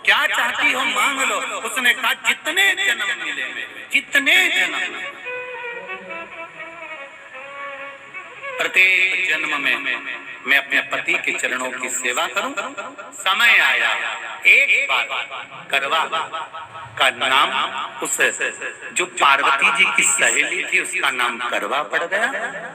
क्या चाहती हो मांग लो। उसने कहा जितने जन्म मिले, जितने जन्म, प्रत्येक जन्म में मैं अपने पति के चरणों की सेवा करूं। समय आया, एक बार करवा का नाम, उस जो पार्वती जी की सहेली थी उसका नाम करवा पड़ गया।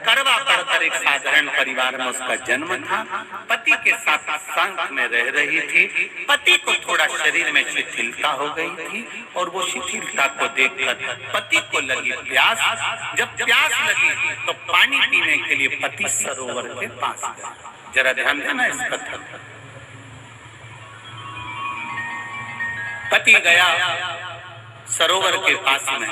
करवा पड़कर एक साधारण परिवार में उसका जन्म था। पति के साथ संग में रह रही थी। पति को थोड़ा शरीर में शिथिलता हो गई थी और वो शिथिलता को देखकर पति को लगी प्यास। जब प्यास लगी तो पानी पीने के लिए पति सरोवर के पास गया। जरा ध्यान देना इस कथा। पति गया सरोवर के पास में।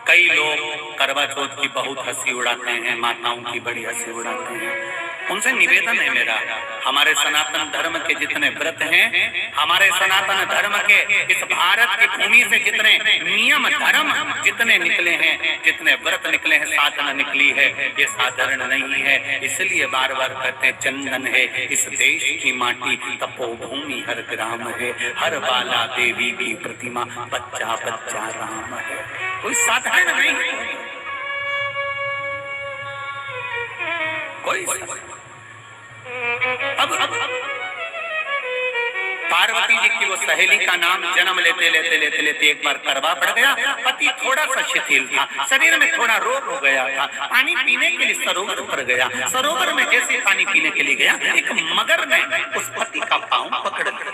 कई लोग करवा चौथ की बहुत हंसी उड़ाते हैं, माताओं की बड़ी हंसी उड़ाते हैं। उनसे निवेदन है मेरा, हमारे सनातन धर्म के जितने व्रत हैं, हमारे सनातन धर्म के इस भारत की भूमि से जितने नियम धर्म जितने निकले हैं, जितने व्रत निकले हैं, साधना निकली है, ये साधारण नहीं है। इसलिए बार बार कहते हैं चंदन है इस देश की माटी, तपोभूमि हर ग्राम है, हर बाला देवी की प्रतिमा, बच्चा बच्चा राम है। कोई साधारण नहीं, कोई अब पार्वती जी की वो सहेली का नाम जन्म लेते लेते लेते लेते एक बार करवा पड़ गया। पति थोड़ा सा शिथिल था, शरीर में थोड़ा रोग हो गया था। पानी पीने के लिए सरोवर पर गया। सरोवर में जैसे पानी पीने के लिए गया, एक मगर ने उस पति का पांव पकड़ लिया।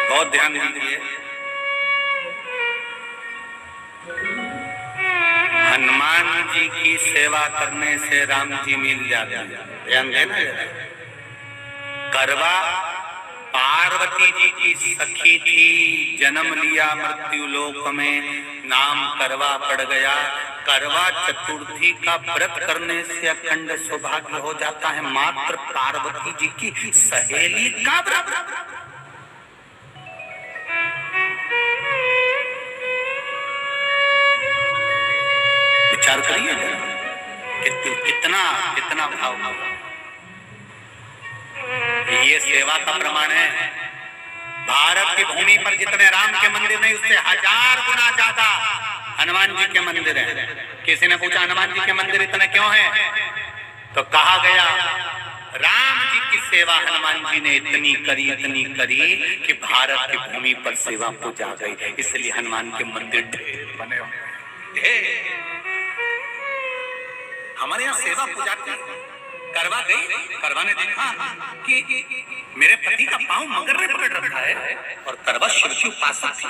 बहुत ध्यान दीजिए, हनुमान जी की सेवा करने से राम जी मिल जाते हैं। ध्यान देना। करवा पार्वती जी की सखी थी, जन्म लिया मृत्यु लोक में, नाम करवा पड़ गया। करवा चतुर्थी का व्रत करने से अखंड सौभाग्य हो जाता है। मात्र पार्वती जी की सहेली का व्रत। विचार करिए कितना कितना भाव। ये सेवा का प्रमाण है। भारत की भूमि पर जितने राम के मंदिर नहीं, उससे 1000 गुना ज्यादा हनुमान जी के मंदिर हैं। किसी ने पूछा हनुमान जी के मंदिर इतने क्यों हैं, तो कहा गया राम जी की सेवा हनुमान जी ने इतनी करी कि भारत की भूमि पर सेवा पूजा गई। इसलिए हनुमान के मंदिर ढेर बने हुए। हमारे यहाँ सेवा पूजा की करवा गई। करवा ने देखा कि मेरे पति का पांव मगर ने पकड़ रखा है, और करवा शिव की उपासक थी।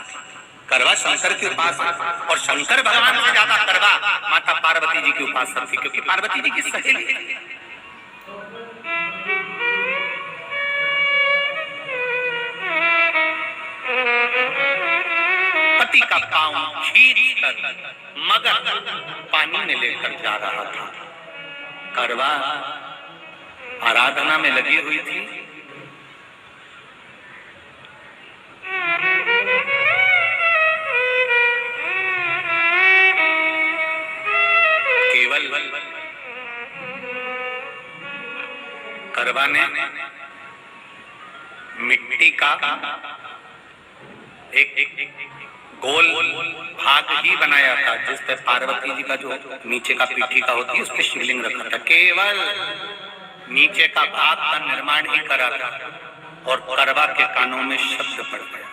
करवा शंकर की उपासक, और शंकर भगवान से ज्यादा करवा माता पार्वती जी की उपासक थी, क्योंकि पार्वती जी की सहेली थी। पति का पांव खींचकर मगर पानी में लेकर जा रहा था। करवा आराधना में लगी हुई थी। केवल करवा ने मिट्टी का एक गोल भाग ही बनाया था, जिस पे पार्वती जी का जो नीचे का पीठी का होती है, उस पे शिवलिंग रखा था। केवल नीचे का भाग का निर्माण ही करा था, और करवा के कानों में शब्द पड़ गया।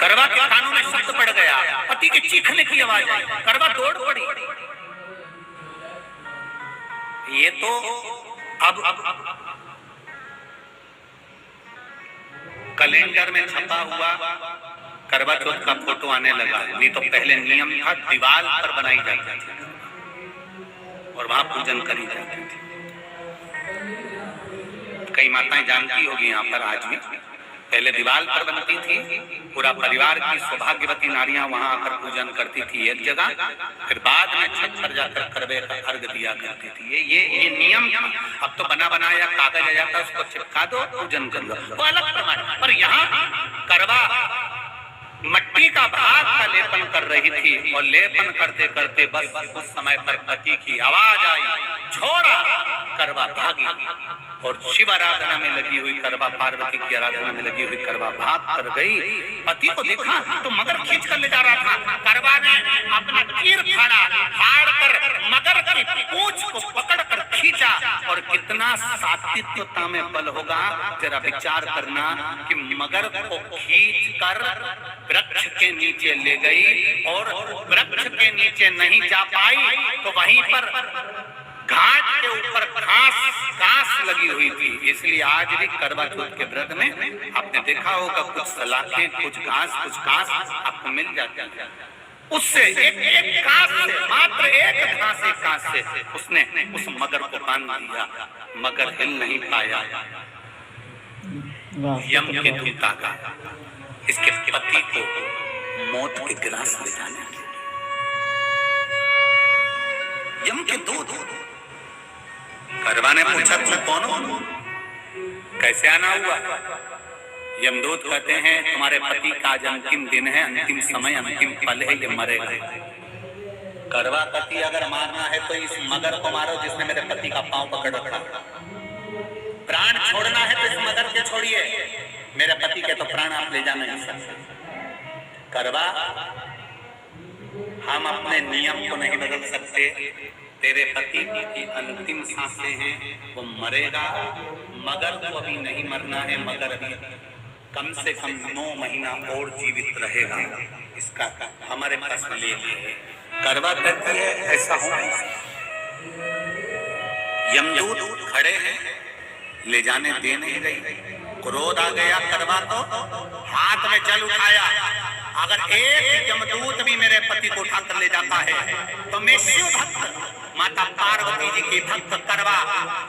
करवा के कानों में शब्द पड़ गया, पति के चीखने की आवाज आई। करवा दौड़ पड़ी। ये तो अब कैलेंडर में छपा हुआ करवा चौथ का फोटो आने लगा। नहीं तो पहले नियम था, दीवार पर बनाई जाती थी और वहां पूजन करी जाती थी। कई माताएं जानती होगी यहाँ पर आज भी, पहले दीवार पर बनती थी, पूरा परिवार की सौभाग्यवती नारियां वहां आकर पूजन करती थी एक जगह, फिर बाद में छत पर जाकर करवे का अर्घ दिया करती थी। ये नियम था। अब तो बना बनाया कागज आ जाता, उसको चिपका दो, पूजन कर लो, वो अलग प्रमाण। पर यहाँ करवा मट्टी का भाग का लेपन कर रही थी और लेपन करते करते बस उस समय पर पति की आवाज आई, छोड़ा। करवा भागी और शिव आराधना में लगी हुई करवा पार्वती की आराधना में लगी हुई करवा भाग कर गई। पति को देखा तो मगर खींच कर ले जा रहा था। करवा ने अपना तीर फाड़ कर मगर की पूंछ को पकड़ कर खींचा। और कितना सात्विकता में बल होगा जरा विचार करना कि मगर को खींच कर वृक्ष के नीचे ले गई और वृक्ष के नीचे नहीं जा पाई तो वहीं पर घाट के ऊपर घास लगी हुई थी। इसलिए आज भी करवा चौथ के व्रत में आपने देखा होगा कुछ सलाखें, कुछ घास आपको मिल जाती है। उससे एक घास से, मात्र एक घास से उसने उस मगर को बांध दिया। मगर हिल नहीं पाया। यम के दूता का इसके पति को मौत के गिलास ले जाने के यम के दूत। करवा ने पूछा तुम कौन हो, कैसे आना हुआ? यमदूत कहते हैं तुम्हारे पति का आज अंतिम दिन है, अंतिम समय, अंतिम पल है, ये मरेगा। करवा पति अगर मारना है तो इस मगर को मारो जिसने मेरे पति का पांव पकड़ रखा। प्राण छोड़ना है तो इस मगर के छोड़िए, मेरे पति के तो प्राण आप ले जा नहीं सकते। करवा, हम अपने नियम को नहीं बदल सकते। तेरे पति की अंतिम सांसें हैं, वो मरेगा। मगर को अभी नहीं मरना है, मगर अभी कम से कम 9 महीना और जीवित रहेगा। इसका हमारे पास ले करवा कहती है ऐसा हो। यमदूत खड़े हैं, ले जाने दे नहीं रही। क्रोध आ गया करवा को, हाथ में जल उठाया। अगर एक यमदूत भी मेरे पति को उठाकर ले जाता है तो मैं शिव भक्त माता पार्वती जी की भक्त करवा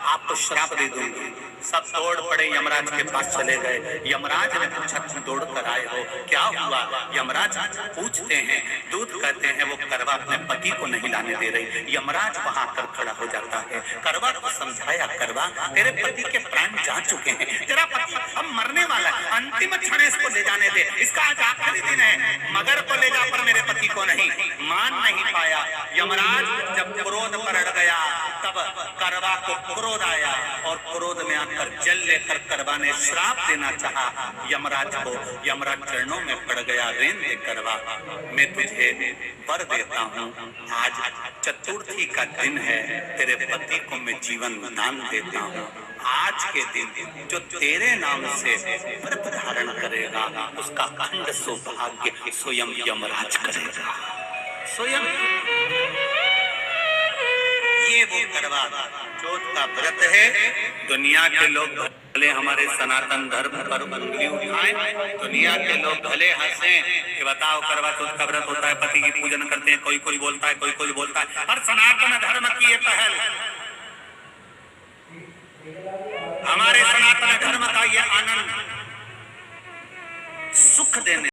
आपको श्राप दे दूंगी। सब दौड़ पड़े, यमराज के पास चले गए। यमराज ने पूछा तुम दौड़ कर आए हो, क्या हुआ? यमराज पूछते हैं, दूत कहते हैं वो करवा अपने पति को नहीं लाने दे रही। यमराज वहां कर खड़ा हो जाता है। करवा को समझाया, करवा तेरे पति के प्राण जा चुके हैं, तेरा पति अब मरने वाला है, अंतिम क्षण इसको ले जाने दे, इसका आज आखिरी दिन है। मगर को ले जा पर मेरे पति को नहीं। मान नहीं पाया। यमराज जब क्रोध पर अड़ गया तब करवा को क्रोध आया और क्रोध में आकर जल लेकर करवा ने श्राप देना चाहा यमराज को। यमराज चरणों में पड़ गया, रेन दे करवा, मैं तुझे वर देता हूँ, आज चतुर्थी का दिन है, तेरे पति को मैं जीवन दान देता हूँ। आज के दिन जो तेरे नाम से व्रत धारण करेगा उसका अखंड सौभाग्य स्वयं यमराज करेगा। स्वयं ये वो करवा चौथ का व्रत है। दुनिया के लोग भले हमारे सनातन धर्म पर उंगली उठाएं, दुनिया के लोग भले हंसें कि बताओ करवा चौथ का व्रत होता है, पति की पूजन करते हैं, कोई बोलता है, कोई बोलता है। और सनातन धर्म की ये पहल, हमारे सनातन धर्म का ये आनंद सुख देने